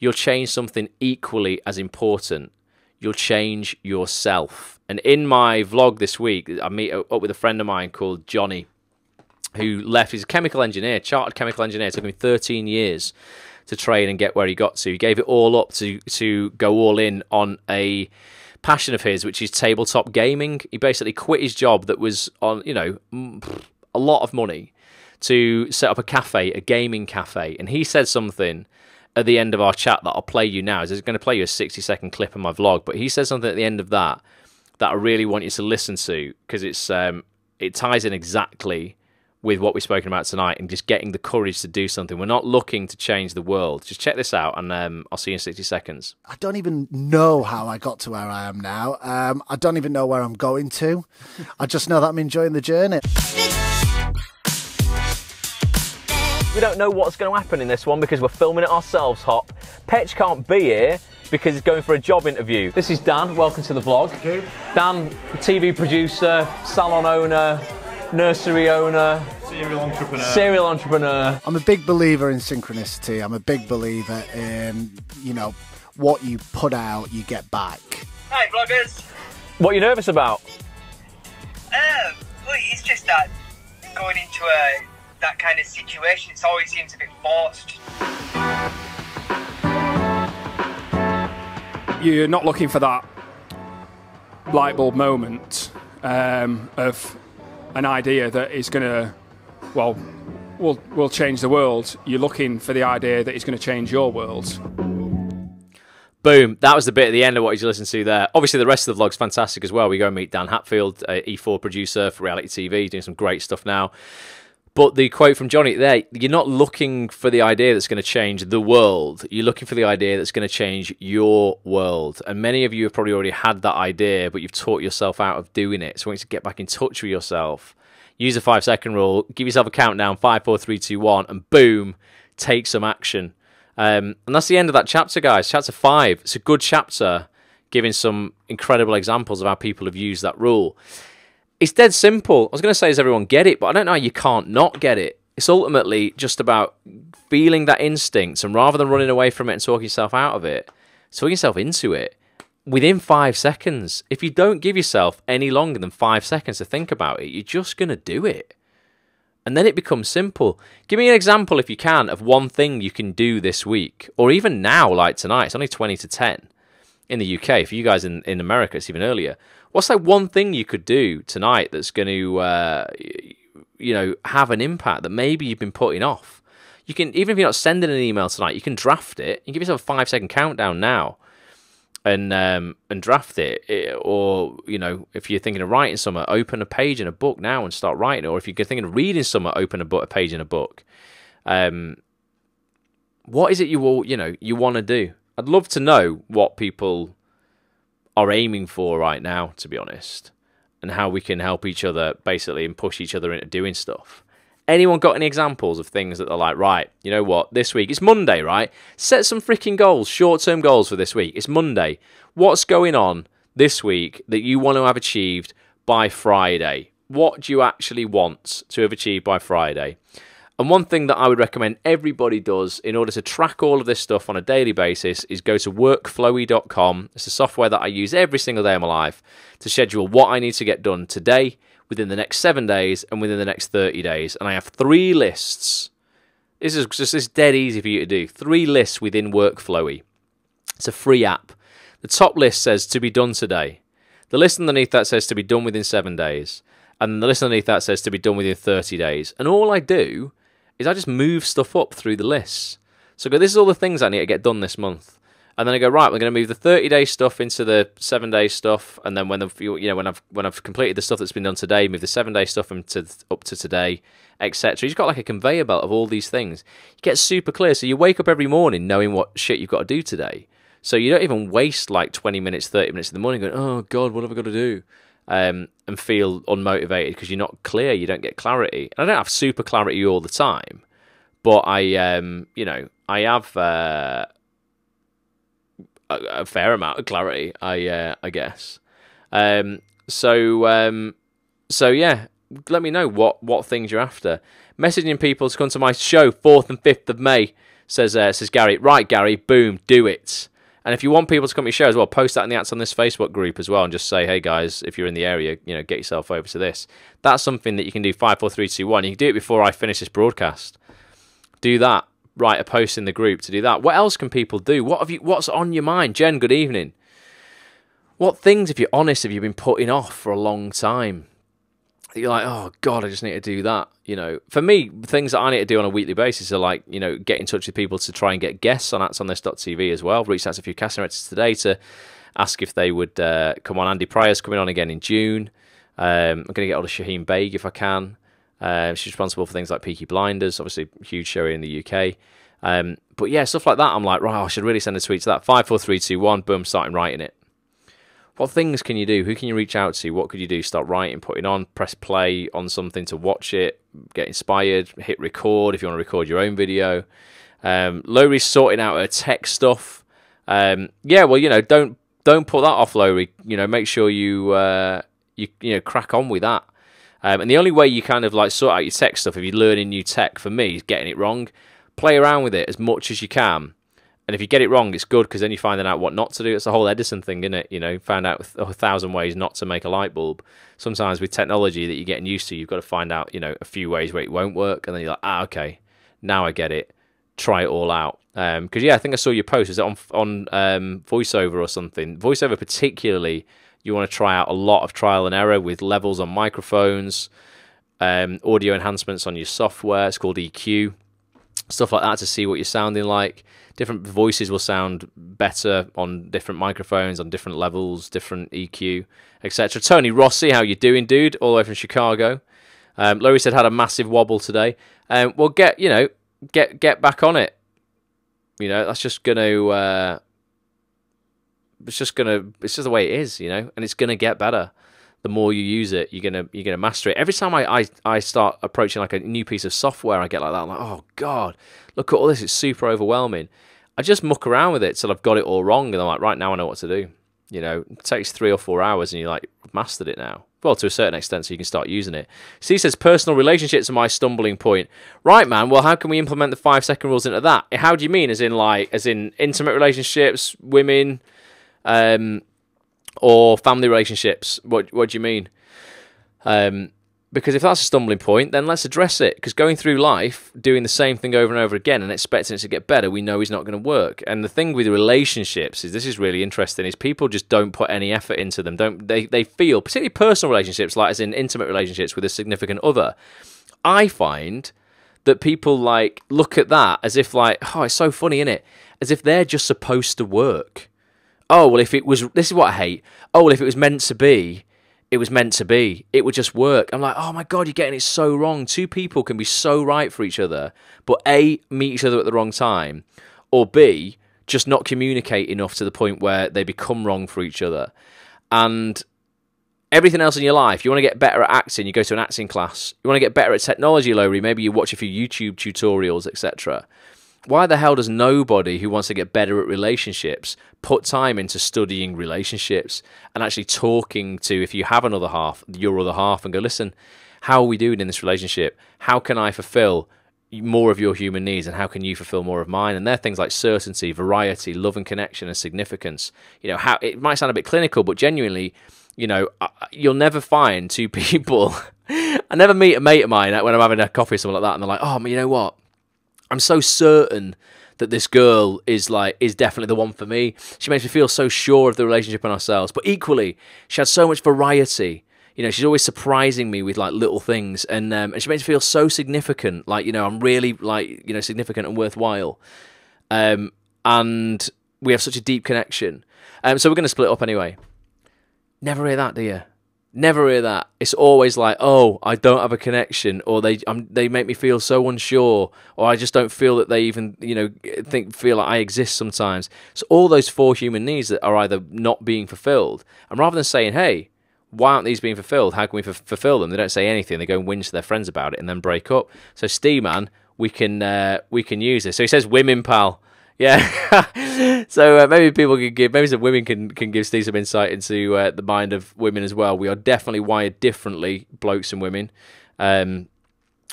you'll change something equally as important. You'll change yourself. And in my vlog this week, I meet up with a friend of mine called Johnny, who left. He's a chemical engineer, chartered chemical engineer. It took him 13 years to train and get where he got to. He gave it all up to go all in on a passion of his, which is tabletop gaming. He basically quit his job that was on, a lot of money to set up a cafe, a gaming cafe. And he said something at the end of our chat that I'll play you now. He's going to play you a 60-second clip of my vlog, but he said something at the end of that I really want you to listen to, because it ties in exactly with what we've spoken about tonight, and just getting the courage to do something. We're not looking to change the world. Just check this out, and I'll see you in 60 seconds. I don't even know how I got to where I am now. I don't even know where I'm going to. I just know that I'm enjoying the journey. We don't know what's going to happen in this one because we're filming it ourselves, Hop. Petch can't be here because he's going for a job interview. This is Dan. Welcome to the vlog. Thank you. Dan, TV producer, salon owner, nursery owner, serial entrepreneur. I'm a big believer in synchronicity. I'm a big believer in, what you put out, you get back. Hi, vloggers. What are you nervous about? Well, it's just that going into that kind of situation, it always seems a bit forced. You're not looking for that light bulb moment of an idea that is going to, will change the world. You're looking for the idea that is going to change your world. Boom. That was the bit at the end of what you listened to there. Obviously, the rest of the vlog's fantastic as well. We go and meet Dan Hatfield, E4 producer for reality TV, doing some great stuff now. But the quote from Johnny there, you're not looking for the idea that's going to change the world. You're looking for the idea that's going to change your world. And many of you have probably already had that idea, but you've taught yourself out of doing it. So I want you to get back in touch with yourself. Use the 5-second rule. Give yourself a countdown, 5, 4, 3, 2, 1, and boom, take some action. And that's the end of that chapter, guys. Chapter 5. It's a good chapter, giving some incredible examples of how people have used that rule. It's dead simple. I was going to say, does everyone get it? But I don't know how you can't not get it. It's ultimately just about feeling that instinct, and rather than running away from it and talking yourself out of it, talking yourself into it within 5 seconds. If you don't give yourself any longer than 5 seconds to think about it, you're just going to do it. And then it becomes simple. Give me an example, if you can, of one thing you can do this week, or even now, like tonight. It's only 20 to 10 in the UK. For you guys in America, it's even earlier. What's that one thing you could do tonight that's going to, have an impact that maybe you've been putting off? You can, even if you're not sending an email tonight, you can draft it. You can give yourself a 5-second countdown now, and draft it. Or if you're thinking of writing something, open a page in a book now and start writing. Or if you're thinking of reading something, open a page in a book. What is it you want to do? I'd love to know what people are aiming for right now, to be honest, and how we can help each other basically and push each other into doing stuff. Anyone got any examples of things that they're like, right, you know what, this week, it's Monday, right? Set some freaking goals, short-term goals for this week. It's Monday. What's going on this week that you want to have achieved by Friday. What do you actually want to have achieved by Friday? And one thing that I would recommend everybody does in order to track all of this stuff on a daily basis is go to workflowy.com. It's a software that I use every single day of my life to schedule what I need to get done today, within the next 7 days, and within the next 30 days. And I have 3 lists. This is dead easy for you to do. 3 lists within Workflowy. It's a free app. The top list says to be done today. The list underneath that says to be done within 7 days. And the list underneath that says to be done within 30 days. And all I do is I just move stuff up through the lists. So I go, this is all the things I need to get done this month. And then I go, right, we're going to move the 30-day stuff into the 7-day stuff. And then when I've completed the stuff that's been done today, move the 7-day stuff up to today, etc. You've got like a conveyor belt of all these things. You get super clear. So you wake up every morning knowing what shit you've got to do today. So you don't even waste like 20 minutes, 30 minutes in the morning going, oh, God, what have I got to do? And feel unmotivated because you're not clear, you don't get clarity. And I don't have super clarity all the time, but I have a fair amount of clarity, I guess. So yeah, let me know what things you're after. Messaging people to come to my show 4th and 5th of May, says Gary. Right, Gary, boom, do it. And if you want people to come to your show as well, post that in the Acts on This Facebook group as well, and just say, hey guys, if you're in the area, get yourself over to this. That's something that you can do 5, 4, 3, 2, 1. You can do it before I finish this broadcast. Do that. Write a post in the group to do that. What else can people do? What's on your mind? Jen, good evening. What things, if you're honest, have you been putting off for a long time? You're like, oh God, I just need to do that. For me, things that I need to do on a weekly basis are like, get in touch with people to try and get guests on actsonthis.tv as well. I've reached out to a few casting directors today to ask if they would come on. Andy Pryor's coming on again in June. I'm going to get hold of Shaheen Baig if I can. She's responsible for things like Peaky Blinders, obviously a huge show here in the UK. But yeah, stuff like that, I'm like, right, I should really send a tweet to that. 5, 4, 3, 2, 1, boom, starting writing it. What things can you do? Who can you reach out to? What could you do? Start writing, putting on, press play on something to watch it, get inspired, hit record if you want to record your own video. Lowry's sorting out her tech stuff. Don't put that off, Lowry. Make sure you crack on with that. And the only way you kind of like sort out your tech stuff, if you're learning new tech, for me, is getting it wrong. Play around with it as much as you can. And if you get it wrong, it's good because then you're finding out what not to do. It's the whole Edison thing, isn't it? Found out 1,000 ways not to make a light bulb. Sometimes with technology that you're getting used to, you've got to find out, a few ways where it won't work. And then you're like, okay, now I get it. Try it all out. Because, I think I saw your post. Is it on VoiceOver or something? VoiceOver particularly, you want to try out a lot of trial and error with levels on microphones, audio enhancements on your software. It's called EQ. Stuff like that to see what you're sounding like. Different voices will sound better on different microphones, on different levels, different EQ, etc. Tony Rossi, how you doing, dude? All the way from Chicago. Laurie said had a massive wobble today. Well, get back on it. That's just gonna. It's just the way it is, and it's gonna get better. The more you use it, you're gonna master it. Every time I start approaching like a new piece of software, I get like that. I'm like, oh God, look at all this. It's super overwhelming. I just muck around with it till I've got it all wrong, and I'm like, right, now I know what to do. It takes 3 or 4 hours, and you're like, mastered it now. Well, to a certain extent, so you can start using it. Steve says, personal relationships are my stumbling point. Right, man. Well, how can we implement the 5-second rules into that? How do you mean? As in intimate relationships, women, or family relationships? What do you mean? Because if that's a stumbling point, then let's address it. Because going through life, doing the same thing over and over again and expecting it to get better, we know is not going to work. And the thing with relationships is, this is really interesting, is people just don't put any effort into them. They feel, particularly personal relationships, like as in intimate relationships with a significant other. I find that people like look at that as if like, oh, it's so funny, isn't it? As if they're just supposed to work. Oh, well, this is what I hate. Oh, well, if it was meant to be, it was meant to be. It would just work. I'm like, oh my God, you're getting it so wrong. 2 people can be so right for each other, but A, meet each other at the wrong time, or B, just not communicate enough to the point where they become wrong for each other. And everything else in your life, you want to get better at acting, you go to an acting class. You want to get better at technology, Lowry, maybe you watch a few YouTube tutorials, etc. why the hell does nobody who wants to get better at relationships put time into studying relationships and actually talking to, if you have another half, your other half, and go, listen, how are we doing in this relationship? How can I fulfill more of your human needs, and how can you fulfill more of mine? And they're things like certainty, variety, love and connection, and significance. You know, how it might sound a bit clinical, but genuinely, you know, you'll never find two people. I never meet a mate of mine when I'm having a coffee or something like that, and they're like, oh, you know what? I'm so certain that this girl is definitely the one for me. She makes me feel so sure of the relationship and ourselves. But equally, she has so much variety. You know, she's always surprising me with like little things, and she makes me feel so significant. Like, you know, I'm really like, you know, significant and worthwhile. And we have such a deep connection. So we're going to split up anyway. Never hear that, do you? Never hear that. It's always like, oh, I don't have a connection, or they make me feel so unsure, or I just don't feel that they even, you know, feel like I exist sometimes. So all those 4 human needs that are either not being fulfilled, and rather than saying, hey, why aren't these being fulfilled? How can we fulfill them? They don't say anything. They go and whinge to their friends about it and then break up. So, Steve, man, we can use this. So he says, women, pal. Yeah. So maybe people can maybe some women can give Steve some insight into the mind of women as well. We are definitely wired differently, blokes and women, on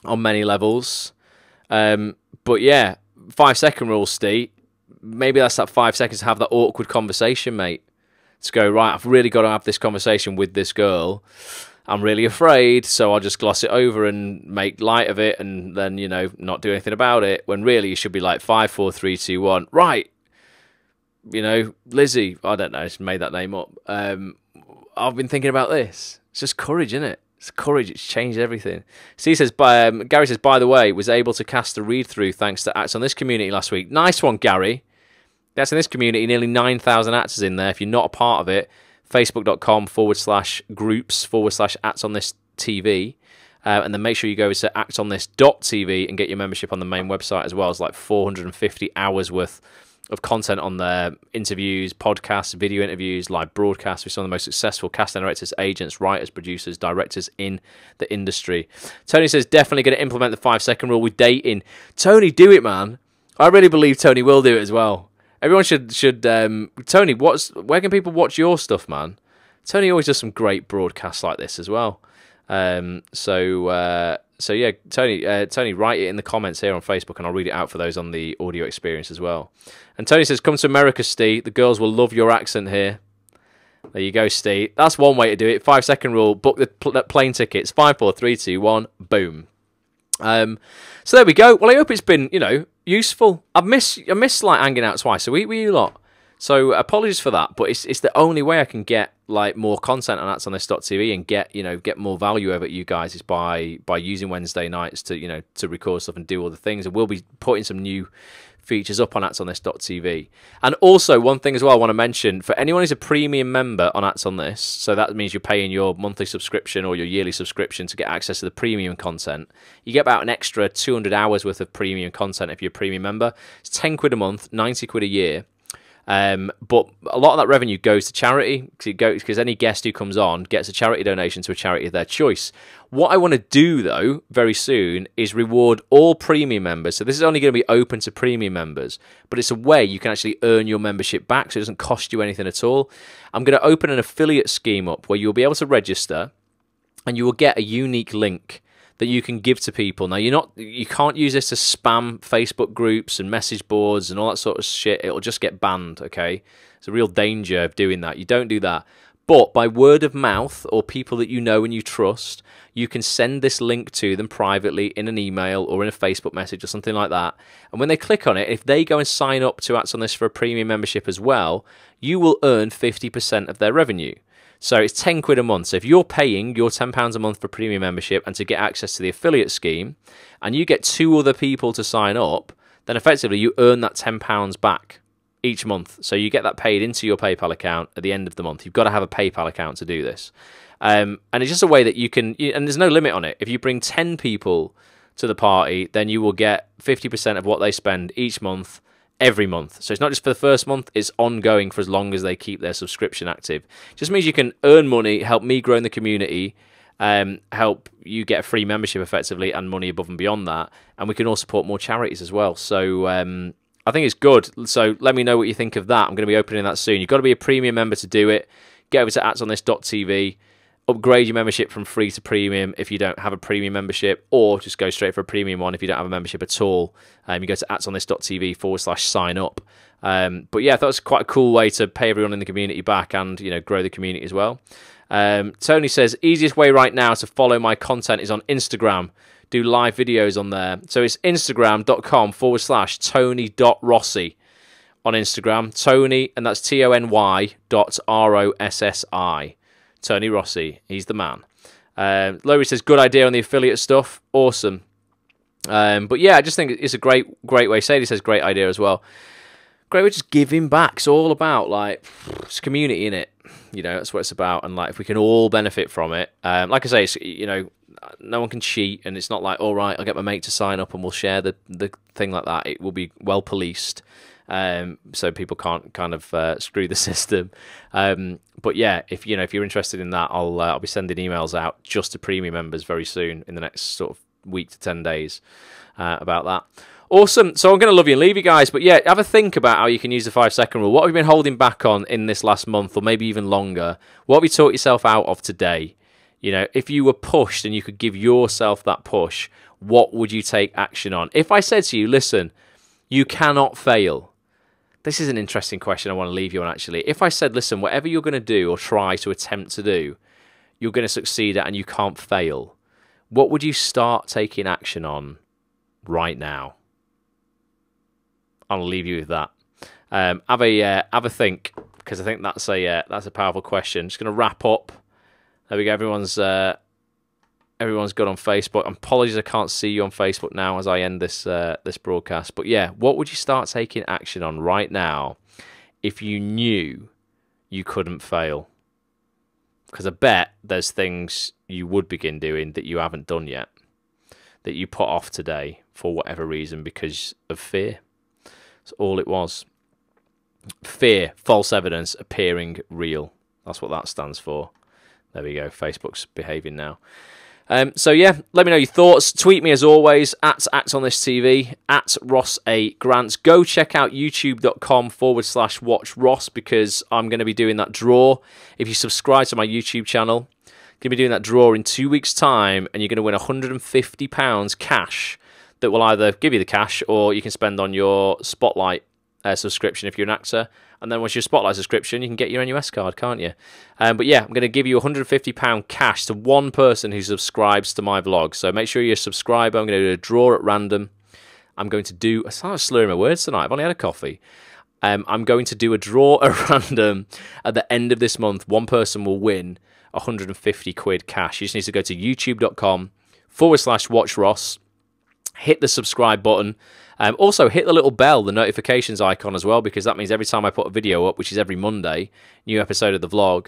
many levels. But yeah, 5-second rule, Steve. Maybe that's that 5 seconds to have that awkward conversation, mate. To go, right, I've really got to have this conversation with this girl. I'm really afraid, so I'll just gloss it over and make light of it, and then, you know, not do anything about it, when really you should be like 5, 4, 3, 2, 1. Right, you know, Lizzie, I don't know, I just made that name up. I've been thinking about this. It's just courage, isn't it? It's courage. It's changed everything. Gary says, by the way, was able to cast a read-through thanks to Acts on This community last week. Nice one, Gary. That's in this community, nearly 9,000 actors in there. If you're not a part of it, facebook.com/groups/acts on this TV. And then make sure you go to actsonthis.tv and get your membership on the main website as well. It's like 450 hours worth of content on there. Interviews, podcasts, video interviews, live broadcasts with some of the most successful casting directors, agents, writers, producers, directors in the industry. Tony says, definitely going to implement the 5-second rule with dating. Tony, do it, man. I really believe Tony will do it as well. Everyone should Tony, where can people watch your stuff, man? Tony always does some great broadcasts like this as well. So yeah, Tony, write it in the comments here on Facebook, and I'll read it out for those on the audio experience as well. And Tony says, come to America, Steve. The girls will love your accent here. There you go, Steve. That's one way to do it. 5-second rule. Book the plane tickets. 5, 4, 3, 2, 1. Boom. So there we go. Well, I hope it's been, you know, useful. I miss like hanging out twice a week with you lot. So apologies for that, but it's the only way I can get like more content on actsonthis.tv and get more value over at you guys is by using Wednesday nights to record stuff and do all the things. And we'll be putting some new features up on actsonthis.tv. And also, one thing as well I want to mention, for anyone who's a premium member on Acts on This, so that means you're paying your monthly subscription or your yearly subscription to get access to the premium content, you get about an extra 200 hours worth of premium content if you're a premium member. It's 10 quid a month, 90 quid a year. But a lot of that revenue goes to charity because any guest who comes on gets a charity donation to a charity of their choice. What I want to do, though, very soon is reward all premium members. So this is only going to be open to premium members, but it's a way you can actually earn your membership back, so it doesn't cost you anything at all. I'm going to open an affiliate scheme up where you'll be able to register and you will get a unique link that you can give to people. Now, you can't use this to spam Facebook groups and message boards and all that sort of shit. It'll just get banned, okay? It's a real danger of doing that. You don't do that. But by word of mouth or people that you know and you trust, you can send this link to them privately in an email or in a Facebook message or something like that. And when they click on it, if they go and sign up to Acts on This for a premium membership as well, you will earn 50% of their revenue. So it's 10 quid a month. So if you're paying your £10 a month for premium membership and to get access to the affiliate scheme, and you get 2 other people to sign up, then effectively you earn that £10 back each month. So you get that paid into your PayPal account at the end of the month. You've got to have a PayPal account to do this. And it's just a way that you can, and there's no limit on it. If you bring 10 people to the party, then you will get 50% of what they spend each month, every month. So it's not just for the first month, it's ongoing for as long as they keep their subscription active. It just means you can earn money, help me grow in the community, help you get a free membership effectively and money above and beyond that. And we can all support more charities as well. So I think it's good. So let me know what you think of that. I'm going to be opening that soon. You've got to be a premium member to do it. Get over to actsonthis.tv. Upgrade your membership from free to premium if you don't have a premium membership, or just go straight for a premium one if you don't have a membership at all. You go to actsonthis.tv/sign up. But yeah, I thought it was quite a cool way to pay everyone in the community back and, you know, grow the community as well. Tony says, easiest way right now to follow my content is on Instagram. Do live videos on there. So it's instagram.com/Tony.Rossi on Instagram. Tony, and that's TONY.ROSSI. Tony Rossi. He's the man. Laurie says, good idea on the affiliate stuff. Awesome. But yeah, I just think it's a great way. Sadie says, great idea as well. Great way, just giving back. It's all about, like, it's community, innit? You know, that's what it's about. And, like, if we can all benefit from it. Like I say, it's, you know, no one can cheat. And it's not like, all right, I'll get my mate to sign up and we'll share the thing like that. It will be well policed. So people can't kind of screw the system. But yeah, if you're interested in that, I'll be sending emails out just to premium members very soon in the next sort of week to 10 days about that. Awesome. So I'm going to love you and leave you guys. But yeah, have a think about how you can use the 5-second rule. What have you been holding back on in this last month, or maybe even longer? What have you taught yourself out of today? You know, if you were pushed and you could give yourself that push, what would you take action on? If I said to you, listen, you cannot fail. This is an interesting question I want to leave you on, actually. If I said, listen, whatever you're going to do or try to attempt to do, you're going to succeed at and you can't fail, what would you start taking action on right now? I'll leave you with that. Have a think, because I think that's a powerful question. Just going to wrap up. There we go. Everyone's good on Facebook. Apologies, I can't see you on Facebook now as I end this broadcast. But yeah, what would you start taking action on right now if you knew you couldn't fail? Because I bet there's things you would begin doing that you haven't done yet, that you put off today for whatever reason because of fear. That's all it was. Fear, false evidence appearing real. That's what that stands for. There we go. Facebook's behaving now. So yeah, let me know your thoughts. Tweet me as always at ActOnThisTV, at Ross A. Grant. Go check out youtube.com/watch Ross, because I'm going to be doing that draw. If you subscribe to my YouTube channel, I'm going to be doing that draw in 2 weeks' time, and you're going to win £150 cash that will either give you the cash or you can spend on your Spotlight subscription if you're an actor. And then once your Spotlight subscription, you can get your NUS card, can't you? But yeah, I'm going to give you £150 cash to one person who subscribes to my vlog. So make sure you're a subscriber. I'm going to do a draw at random. I'm going to do... I started slurring my words tonight. I've only had a coffee. I'm going to do a draw at random at the end of this month. One person will win £150 cash. You just need to go to youtube.com/watch Ross. Hit the subscribe button. Also, hit the little bell, the notifications icon as well, because that means every time I put a video up, which is every Monday, new episode of the vlog,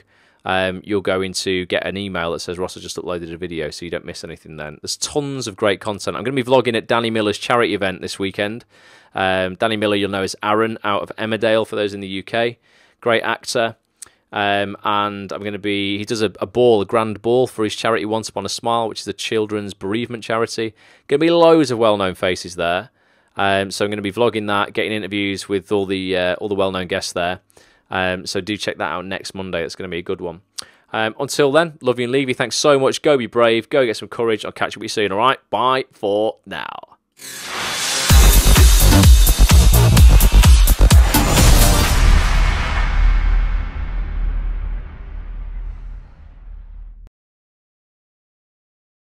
you're going to get an email that says Ross has just uploaded a video, so you don't miss anything then. There's tons of great content. I'm going to be vlogging at Danny Miller's charity event this weekend. Danny Miller, you'll know, is Aaron out of Emmerdale, for those in the UK. Great actor. And I'm going to be... He does a grand ball for his charity Once Upon a Smile, which is a children's bereavement charity. Going to be loads of well-known faces there. So I'm going to be vlogging that, getting interviews with all the well-known guests there. So do check that out next Monday. It's going to be a good one. Until then, love you and leave you. Thanks so much. Go be brave. Go get some courage. I'll catch up with you soon, all right? Bye for now.